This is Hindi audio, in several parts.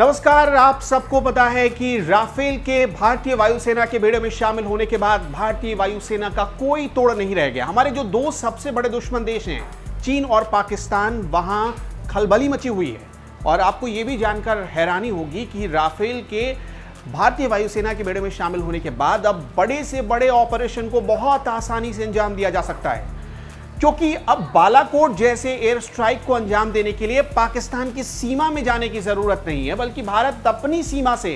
नमस्कार। आप सबको पता है कि राफेल के भारतीय वायुसेना के बेड़े में शामिल होने के बाद भारतीय वायुसेना का कोई तोड़ नहीं रह गया। हमारे जो दो सबसे बड़े दुश्मन देश हैं, चीन और पाकिस्तान, वहां खलबली मची हुई है। और आपको यह भी जानकर हैरानी होगी कि राफेल के भारतीय वायुसेना के बेड़े में शामिल होने के बाद अब बड़े से बड़े ऑपरेशन को बहुत आसानी से अंजाम दिया जा सकता है, क्योंकि अब बालाकोट जैसे एयर स्ट्राइक को अंजाम देने के लिए पाकिस्तान की सीमा में जाने की जरूरत नहीं है, बल्कि भारत अपनी सीमा से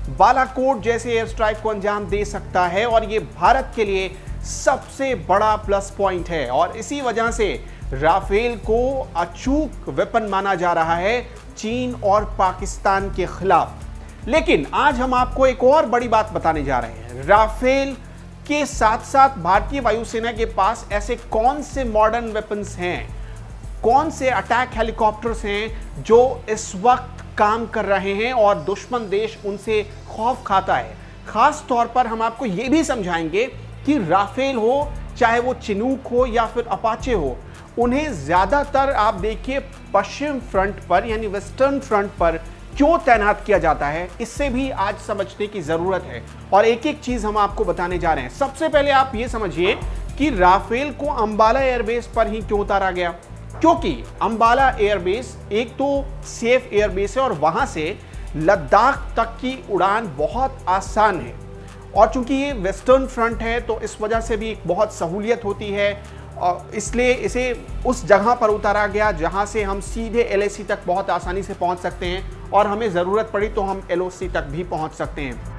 बालाकोट जैसे एयर स्ट्राइक को अंजाम दे सकता है। और यह भारत के लिए सबसे बड़ा प्लस पॉइंट है और इसी वजह से राफेल को अचूक वेपन माना जा रहा है चीन और पाकिस्तान के खिलाफ। लेकिन आज हम आपको एक और बड़ी बात बताने जा रहे हैं। राफेल के साथ साथ भारतीय वायुसेना के पास ऐसे कौन से मॉडर्न वेपन्स हैं, कौन से अटैक हेलीकॉप्टर्स हैं जो इस वक्त काम कर रहे हैं और दुश्मन देश उनसे खौफ खाता है। खास तौर पर हम आपको यह भी समझाएंगे कि राफेल हो, चाहे वो चिनूक हो या फिर अपाचे हो, उन्हें ज्यादातर आप देखिए पश्चिम फ्रंट पर यानी वेस्टर्न फ्रंट पर क्यों तैनात किया जाता है, इससे भी आज समझने की जरूरत है। और एक एक चीज हम आपको बताने जा रहे हैं। सबसे पहले आप ये समझिए कि राफेल को अंबाला एयरबेस पर ही क्यों उतारा गया, क्योंकि अंबाला एयरबेस एक तो सेफ एयरबेस है और वहां से लद्दाख तक की उड़ान बहुत आसान है। और चूंकि ये वेस्टर्न फ्रंट है तो इस वजह से भी एक बहुत सहूलियत होती है, और इसलिए इसे उस जगह पर उतारा गया जहां से हम सीधे एलएसी तक बहुत आसानी से पहुंच सकते हैं और हमें ज़रूरत पड़ी तो हम एलओसी तक भी पहुंच सकते हैं।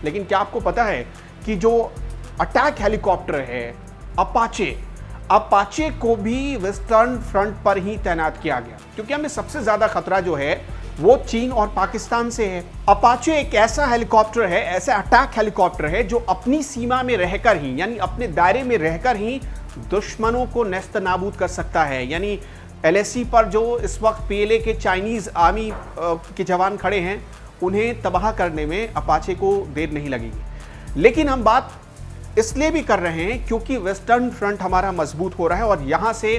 लेकिन क्या आपको पता है कि जो अटैक हेलीकॉप्टर है अपाचे को भी वेस्टर्न फ्रंट पर ही तैनात किया गया, क्योंकि हमें सबसे ज्यादा खतरा जो है वो चीन और पाकिस्तान से है। अपाचे एक ऐसा हेलीकॉप्टर है, ऐसा अटैक हेलीकॉप्टर है जो अपनी सीमा में रहकर ही यानी अपने दायरे में रहकर ही दुश्मनों को नेस्त नाबूद कर सकता है। यानी एलएसी पर जो इस वक्त पीएलए के चाइनीज आर्मी के जवान खड़े हैं, उन्हें तबाह करने में अपाचे को देर नहीं लगेगी। लेकिन हम बात इसलिए भी कर रहे हैं क्योंकि वेस्टर्न फ्रंट हमारा मजबूत हो रहा है और यहां से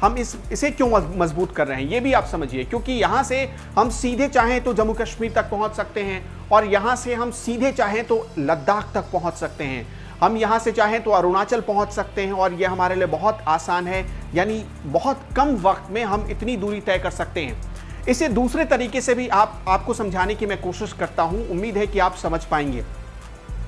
हम इसे क्यों मजबूत कर रहे हैं ये भी आप समझिए, क्योंकि यहां से हम सीधे चाहें तो जम्मू कश्मीर तक पहुंच सकते हैं और यहां से हम सीधे चाहें तो लद्दाख तक पहुंच सकते हैं, हम यहां से चाहें तो अरुणाचल पहुंच सकते हैं और यह हमारे लिए बहुत आसान है। यानी बहुत कम वक्त में हम इतनी दूरी तय कर सकते हैं। इसे दूसरे तरीके से भी आपको समझाने की मैं कोशिश करता हूं, उम्मीद है कि आप समझ पाएंगे।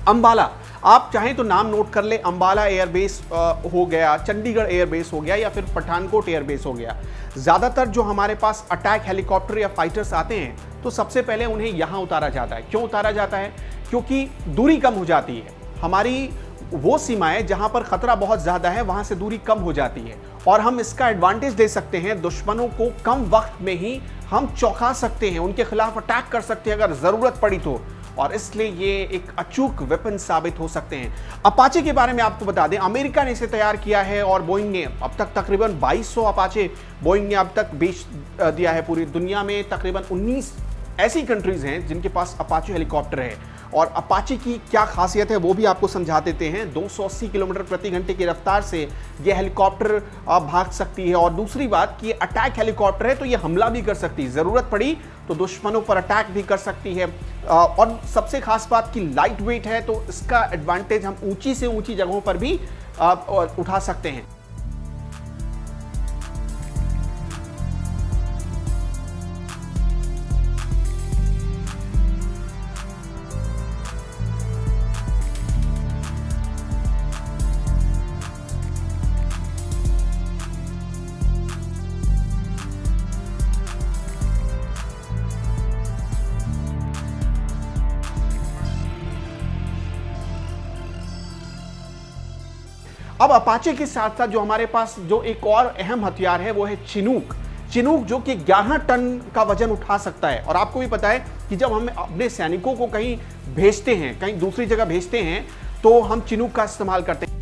अंबाला, आप चाहें तो नाम नोट कर ले, अंबाला एयरबेस हो गया, चंडीगढ़ एयरबेस हो गया या फिर पठानकोट एयरबेस हो गया। ज़्यादातर जो हमारे पास अटैक हेलीकॉप्टर या फाइटर्स आते हैं तो सबसे पहले उन्हें यहाँ उतारा जाता है। क्यों उतारा जाता है? क्योंकि दूरी कम हो जाती है। हमारी वो सीमाएं जहाँ पर खतरा बहुत ज़्यादा है वहाँ से दूरी कम हो जाती है और हम इसका एडवांटेज दे सकते हैं। दुश्मनों को कम वक्त में ही हम चौंका सकते हैं, उनके खिलाफ अटैक कर सकते हैं अगर ज़रूरत पड़ी तो, और इसलिए ये एक अचूक वेपन साबित हो सकते हैं। अपाचे के बारे में आपको बता दें, अमेरिका ने इसे तैयार किया है और बोइंग ने अब तक तकरीबन 2200 अपाचे बोइंग ने अब तक बेच दिया है। पूरी दुनिया में तकरीबन 19 ऐसी कंट्रीज हैं जिनके पास अपाचे हेलीकॉप्टर है। और अपाचे की क्या खासियत है वो भी आपको समझा देते हैं। 280 किलोमीटर प्रति घंटे की रफ्तार से यह हेलीकॉप्टर भाग सकती है। और दूसरी बात कि अटैक हेलीकॉप्टर है तो यह हमला भी कर सकती है, ज़रूरत पड़ी तो दुश्मनों पर अटैक भी कर सकती है। और सबसे खास बात कि लाइट वेट है तो इसका एडवांटेज हम ऊंची से ऊंची जगहों पर भी उठा सकते हैं। अब अपाचे के साथ साथ जो हमारे पास जो एक और अहम हथियार है वो है चिनूक। जो कि 11 टन का वजन उठा सकता है। और आपको भी पता है कि जब हम अपने सैनिकों को कहीं भेजते हैं, कहीं दूसरी जगह भेजते हैं, तो हम चिनूक का इस्तेमाल करते हैं।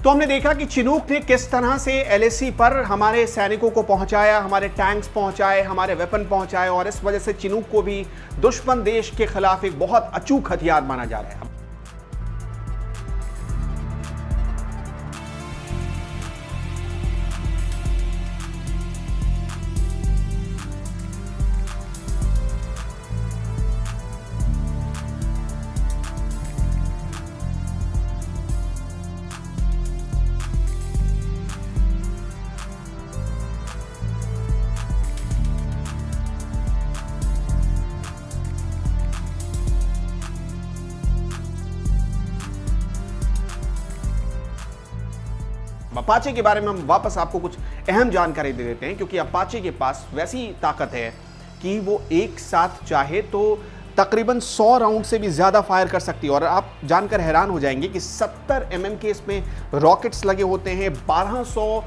तो हमने देखा कि चिनूक ने किस तरह से एलएसी पर हमारे सैनिकों को पहुंचाया, हमारे टैंक्स पहुंचाए, हमारे वेपन पहुंचाए, और इस वजह से चिनूक को भी दुश्मन देश के खिलाफ एक बहुत अचूक हथियार माना जा रहा है। अपाचे के बारे में हम वापस आपको कुछ अहम जानकारी दे देते हैं, क्योंकि अपाचे के पास वैसी ताकत है कि वो एक साथ चाहे तो तकरीबन 100 राउंड से भी ज़्यादा फायर कर सकती है। और आप जानकर हैरान हो जाएंगे कि 70 mm के इसमें रॉकेट्स लगे होते हैं, 1200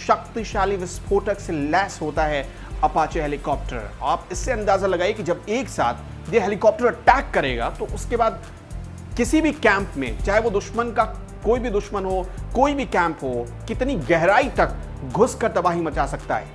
शक्तिशाली विस्फोटक से लैस होता है अपाचे हेलीकॉप्टर। आप इससे अंदाज़ा लगाइए कि जब एक साथ ये हेलीकॉप्टर अटैक करेगा तो उसके बाद किसी भी कैंप में, चाहे वो दुश्मन का कोई भी दुश्मन हो, कोई भी कैंप हो, कितनी गहराई तक घुसकर तबाही मचा सकता है।